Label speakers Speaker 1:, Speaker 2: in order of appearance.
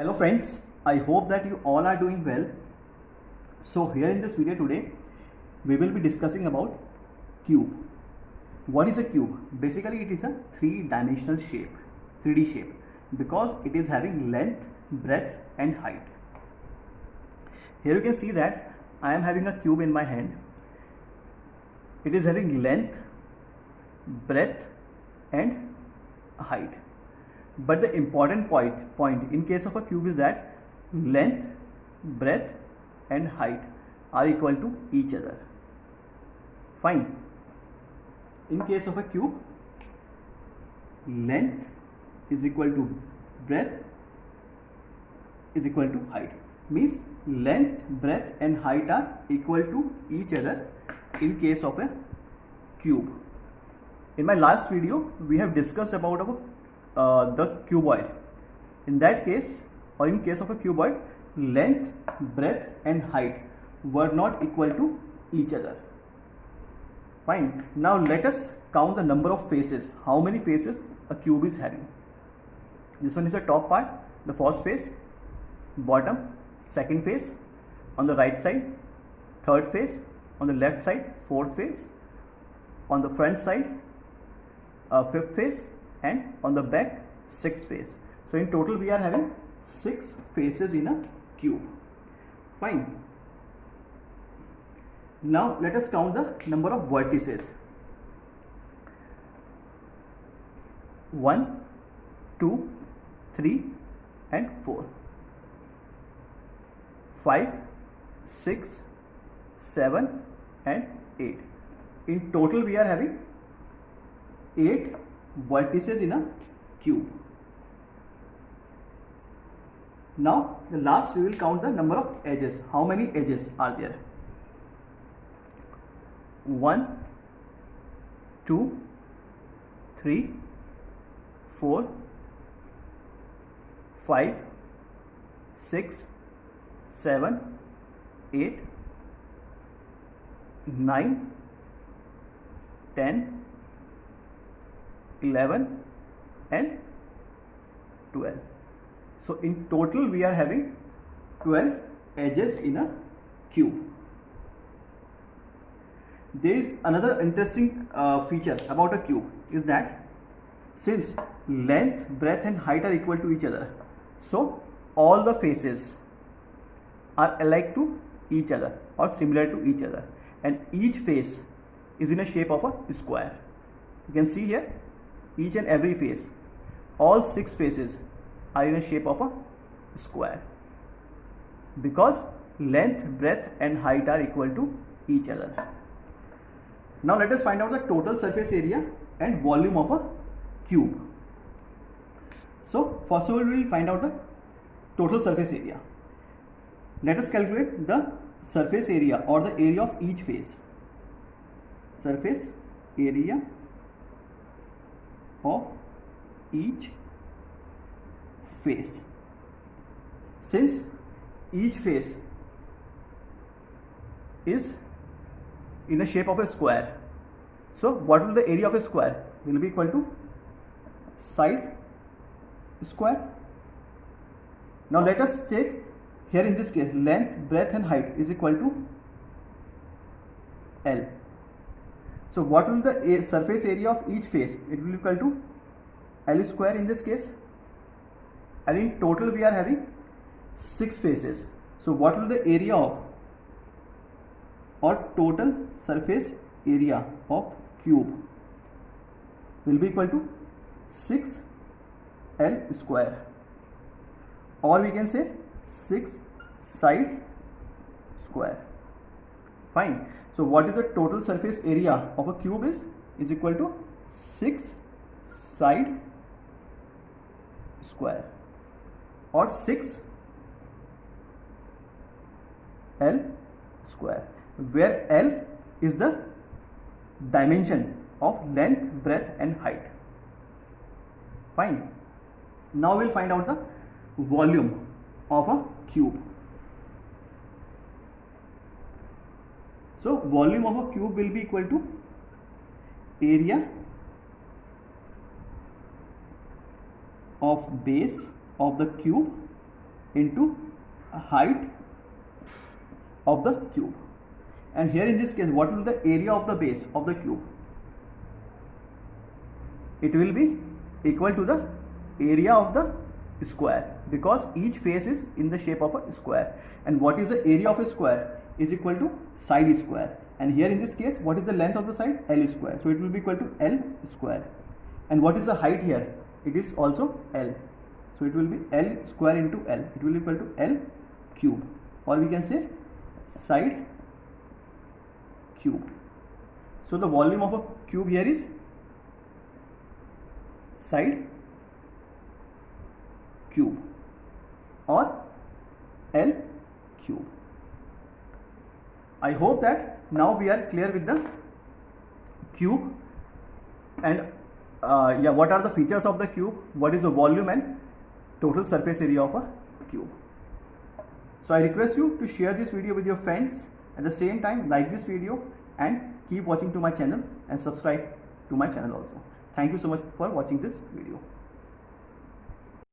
Speaker 1: Hello friends, I hope that you all are doing well. So here in this video today, we will be discussing about cube. What is a cube? Basically it is a three-dimensional shape, 3D shape, because it is having length, breadth and height. Here you can see that I am having a cube in my hand. It is having length, breadth and height. But the important point in case of a cube is that length, breadth and height are equal to each other. Fine. In case of a cube, length is equal to breadth is equal to height. Means length, breadth and height are equal to each other in case of a cube. In my last video, we have discussed about the cuboid. In that case, or in case of a cuboid, length, breadth and height were not equal to each other. Fine. Now let us count the number of faces. How many faces a cube is having? This one is the top part, the first face, bottom, second face, on the right side, third face, on the left side, fourth face, on the front side, fifth face, and on the back, sixth face. So in total we are having 6 faces in a cube. Fine. Now let us count the number of vertices. 1, 2, 3 and 4. 5, 6, 7 and 8. In total we are having 8 vertices in a cube. Now the last we will count the number of edges. How many edges are there? 1, 2, 3, 4, 5, 6, 7, 8, 9, 10, 11 and 12. So in total we are having 12 edges in a cube. There is another interesting feature about a cube is that since length, breadth and height are equal to each other, so all the faces are alike to each other or similar to each other, and each face is in a shape of a square. You can see here each and every face, all 6 faces are in a shape of a square because length, breadth and height are equal to each other. Now let us find out the total surface area and volume of a cube. So first of all we will find out the total surface area. Let us calculate the surface area or the area of each face. Surface area of each face. Since each face is in a shape of a square, so what will the area of a square? Will be equal to side square. Now let us take here in this case length, breadth and height is equal to L. So what will the surface area of each face? It will be equal to L square in this case, and in total we are having 6 faces. So what will the area of or total surface area of cube will be equal to 6 L square, or we can say 6 side square. Fine. So what is the total surface area of a cube is equal to 6 side square or 6 L square, where L is the dimension of length, breadth and height. Fine. Now we'll find out the volume of a cube. So volume of a cube will be equal to area of base of the cube into height of the cube. And here in this case, what will be the area of the base of the cube? It will be equal to the area of the square, because each face is in the shape of a square. And what is the area of a square? Is equal to side square. And here in this case, what is the length of the side? L square. So it will be equal to L square. And what is the height here? It is also L. So it will be L square into L. It will be equal to L cube, or we can say side cube. So the volume of a cube here is side cube or L cube. I hope that now we are clear with the cube and what are the features of the cube, what is the volume and total surface area of a cube. So I request you to share this video with your friends. At the same time, like this video and keep watching to my channel and subscribe to my channel also. Thank you so much for watching this video.